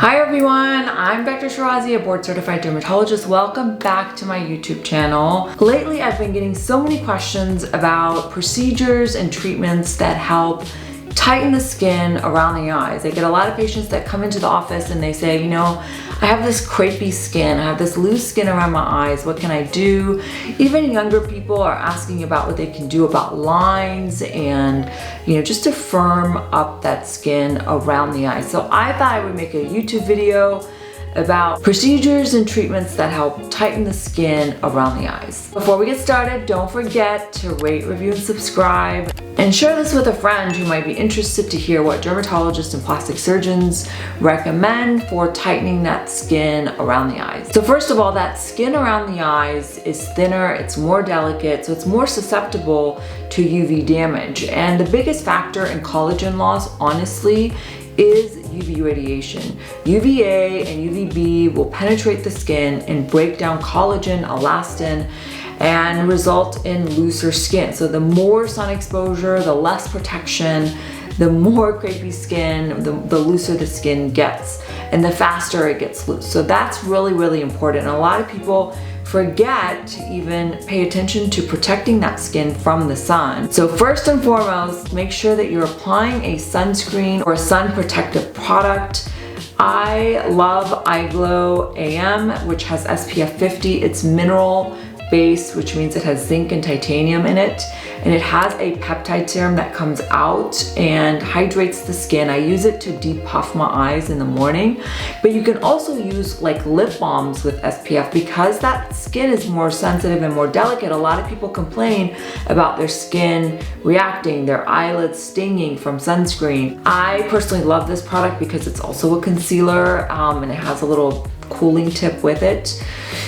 Hi everyone, I'm Dr. Shirazi, a board certified dermatologist. Welcome back to my YouTube channel. Lately I've been getting so many questions about procedures and treatments that help tighten the skin around the eyes. I get a lot of patients that come into the office and they say, I have this crepey skin, I have this loose skin around my eyes, what can I do? Even younger people are asking about what they can do about lines and just to firm up that skin around the eyes. So I thought I would make a YouTube video about procedures and treatments that help tighten the skin around the eyes. Before we get started, don't forget to rate, review, and subscribe, and share this with a friend who might be interested to hear what dermatologists and plastic surgeons recommend for tightening that skin around the eyes. So first of all, that skin around the eyes is thinner, it's more delicate, so it's more susceptible to UV damage. And the biggest factor in collagen loss, honestly, is UV radiation. UVA and UVB will penetrate the skin and break down collagen, elastin, and result in looser skin. So the more sun exposure, the less protection, the more crepey skin, the looser the skin gets, and the faster it gets loose. So that's really, really important. And a lot of people forget to even pay attention to protecting that skin from the sun. So first and foremost, make sure that you're applying a sunscreen or a sun protective product. I love iGlow AM, which has SPF 50. It's mineral based, which means it has zinc and titanium in it. And it has a peptide serum that comes out and hydrates the skin. I use it to depuff my eyes in the morning, but you can also use like lip balms with SPF because that skin is more sensitive and more delicate. A lot of people complain about their skin reacting, their eyelids stinging from sunscreen. I personally love this product because it's also a concealer and it has a little cooling tip with it.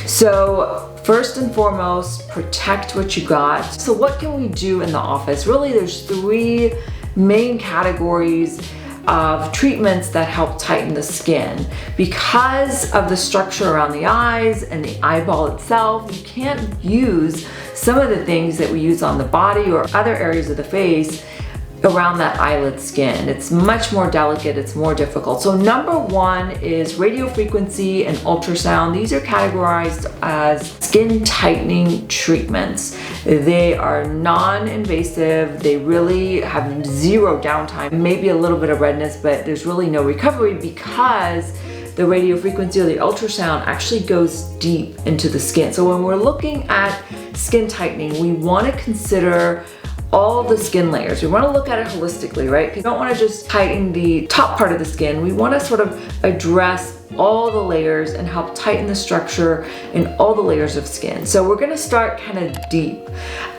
So first and foremost, protect what you got. So what can we do in the office? Really, there's three main categories of treatments that help tighten the skin. Because of the structure around the eyes and the eyeball itself, you can't use some of the things that we use on the body or other areas of the face around that eyelid skin. It's much more delicate, it's more difficult. So number one is radio frequency and ultrasound. These are categorized as skin tightening treatments. They are non-invasive, they really have zero downtime, maybe a little bit of redness, but there's really no recovery because the radio frequency or the ultrasound actually goes deep into the skin. So when we're looking at skin tightening, we want to consider all the skin layers. We want to look at it holistically, right? You don't want to just tighten the top part of the skin. We want to sort of address all the layers and help tighten the structure in all the layers of skin. So we're going to start kind of deep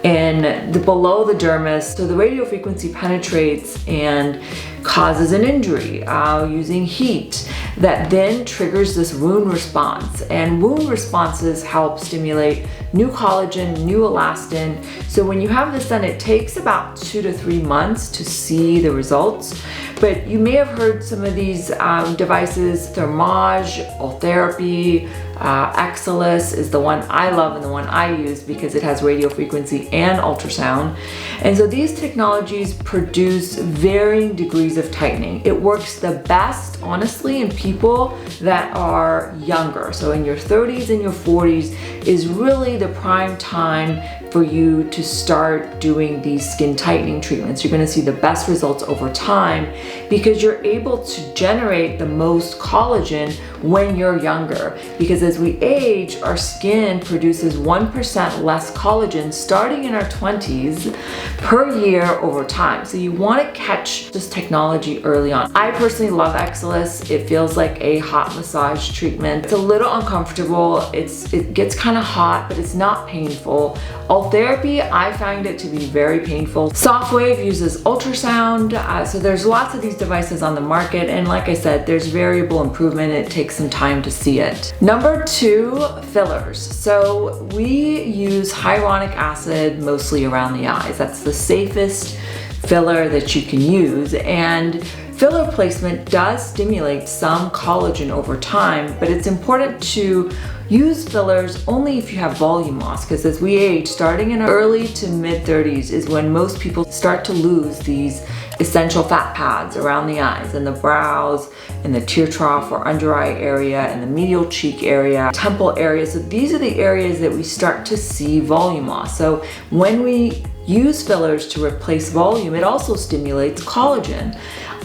and below the dermis. So the radio frequency penetrates and causes an injury using heat that then triggers this wound response. And wound responses help stimulate new collagen, new elastin. So when you have this done, it takes about 2 to 3 months to see the results. But you may have heard some of these devices, Thermage, Ultherapy, Exilis is the one I love and the one I use because it has radio frequency and ultrasound. And so these technologies produce varying degrees of tightening. It works the best, honestly, in people that are younger. So in your 30s and your 40s is really the prime time for you to start doing these skin tightening treatments. You're going to see the best results over time because you're able to generate the most collagen when you're younger. Because as we age, our skin produces 1% less collagen starting in our 20s per year over time. So you want to catch this technology early on. I personally love Exilis. It feels like a hot massage treatment. It's a little uncomfortable. It gets kind of hot, but it's not painful. Ultherapy, I find it to be very painful. Softwave uses ultrasound. So there's lots of these devices on the market. And like I said, there's variable improvement. It takes some time to see it. Number two, fillers. So we use hyaluronic acid mostly around the eyes. That's the safest filler that you can use. And filler placement does stimulate some collagen over time, but it's important to use fillers only if you have volume loss, because as we age, starting in early to mid-30s is when most people start to lose these essential fat pads around the eyes and the brows and the tear trough or under eye area and the medial cheek area, temple area. So these are the areas that we start to see volume loss. So when we use fillers to replace volume, it also stimulates collagen.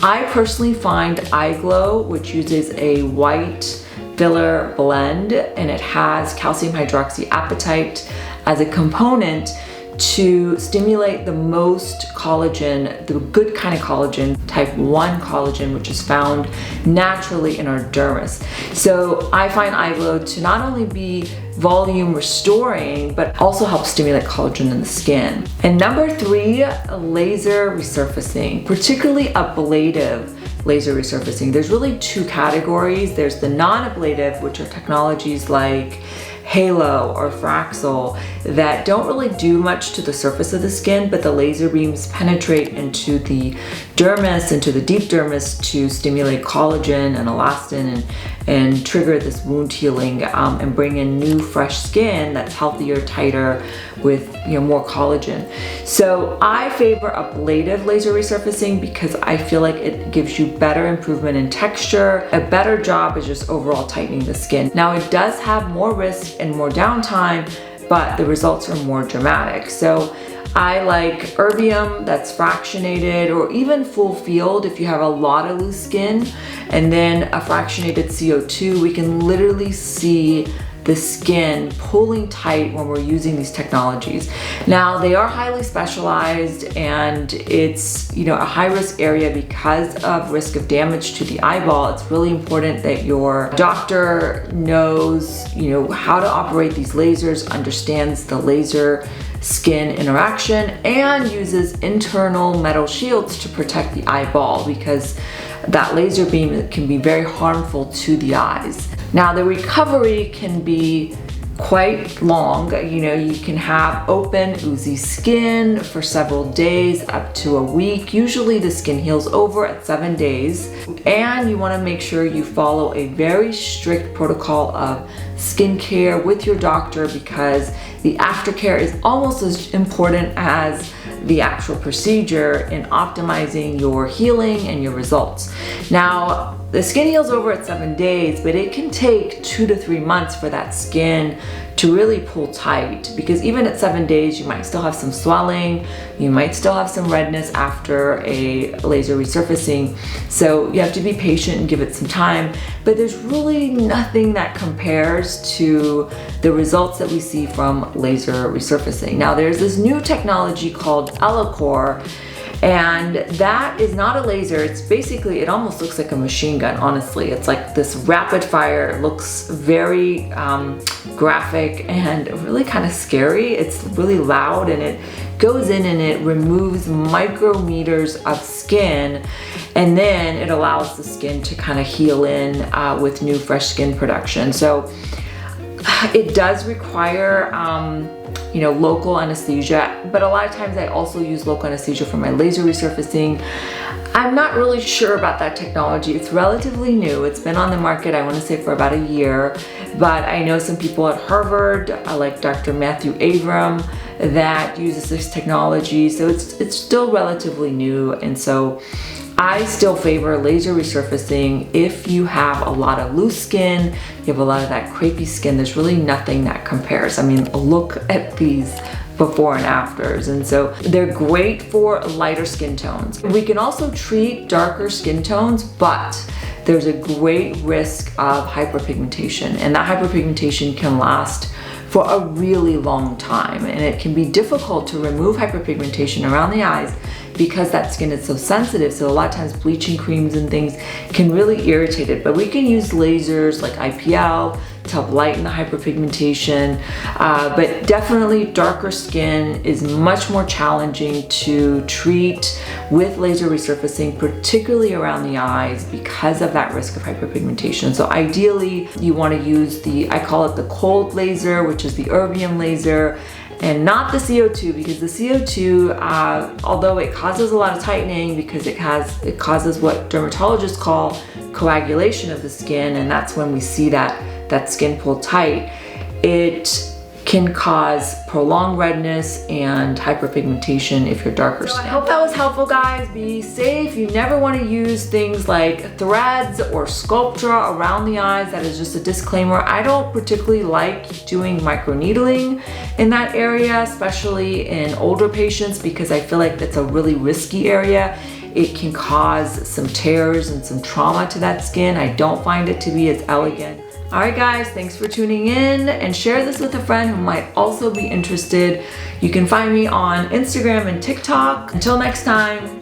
I personally find Eye Glow, which uses a white filler blend, and it has calcium hydroxyapatite as a component to stimulate the most collagen, the good kind of collagen, type 1 collagen, which is found naturally in our dermis. So I find Eye Glow to not only be volume restoring, but also help stimulate collagen in the skin. And number 3, laser resurfacing, particularly ablative laser resurfacing. There's really 2 categories. There's the non-ablative, which are technologies like Halo or Fraxel that don't really do much to the surface of the skin, but the laser beams penetrate into the dermis, into the deep dermis, to stimulate collagen and elastin and trigger this wound healing and bring in new fresh skin that's healthier, tighter, with more collagen. So I favor ablative laser resurfacing because I feel like it gives you better improvement in texture, a better job is just overall tightening the skin. Now it does have more risk and more downtime, but the results are more dramatic. So I like erbium that's fractionated, or even full field if you have a lot of loose skin, and then a fractionated CO2. We can literally see the skin pulling tight when we're using these technologies. Now they are highly specialized, and it's a high risk area because of risk of damage to the eyeball. It's really important that your doctor knows how to operate these lasers, understands the laser skin interaction, and uses internal metal shields to protect the eyeball, because that laser beam can be very harmful to the eyes. Now the recovery can be quite long. You can have open, oozy skin for several days, up to a week. Usually the skin heals over at 7 days. And you want to make sure you follow a very strict protocol of skincare with your doctor, because the aftercare is almost as important as the actual procedure in optimizing your healing and your results. Now, the skin heals over at 7 days, but it can take 2 to 3 months for that skin to really pull tight, because even at 7 days, you might still have some swelling, you might still have some redness after a laser resurfacing. So you have to be patient and give it some time, but there's really nothing that compares to the results that we see from laser resurfacing. Now there's this new technology called Elocore, and that is not a laser. It's basically, it almost looks like a machine gun, honestly. It's like this rapid fire. It looks very graphic and really kind of scary. It's really loud, and it goes in and it removes micrometers of skin, and then it allows the skin to kind of heal in with new fresh skin production. So it does require local anesthesia, but a lot of times I also use local anesthesia for my laser resurfacing. I'm not really sure about that technology. It's relatively new. It's been on the market, I want to say, for about a year, but I know some people at Harvard, like Dr. Matthew Avram, that uses this technology. So it's still relatively new, and so I still favor laser resurfacing if you have a lot of loose skin, you have a lot of that crepey skin. There's really nothing that compares. I mean, look at these before and afters. And so they're great for lighter skin tones. We can also treat darker skin tones, but there's a great risk of hyperpigmentation, and that hyperpigmentation can last for a really long time, and it can be difficult to remove hyperpigmentation around the eyes because that skin is so sensitive. So a lot of times bleaching creams and things can really irritate it, but we can use lasers like IPL to help lighten the hyperpigmentation. But definitely darker skin is much more challenging to treat with laser resurfacing, particularly around the eyes, because of that risk of hyperpigmentation. So ideally you want to use I call it the cold laser, which is the erbium laser. and not the CO2, because the CO2, although it causes a lot of tightening because it causes what dermatologists call coagulation of the skin, and that's when we see that skin pull tight, it can cause prolonged redness and hyperpigmentation if you're darker skin. So I hope that was helpful, guys. Be safe. You never want to use things like threads or Sculptra around the eyes. That is just a disclaimer. I don't particularly like doing microneedling in that area, especially in older patients, because I feel like that's a really risky area. It can cause some tears and some trauma to that skin. I don't find it to be as elegant. All right, guys, thanks for tuning in, and share this with a friend who might also be interested. You can find me on Instagram and TikTok. Until next time.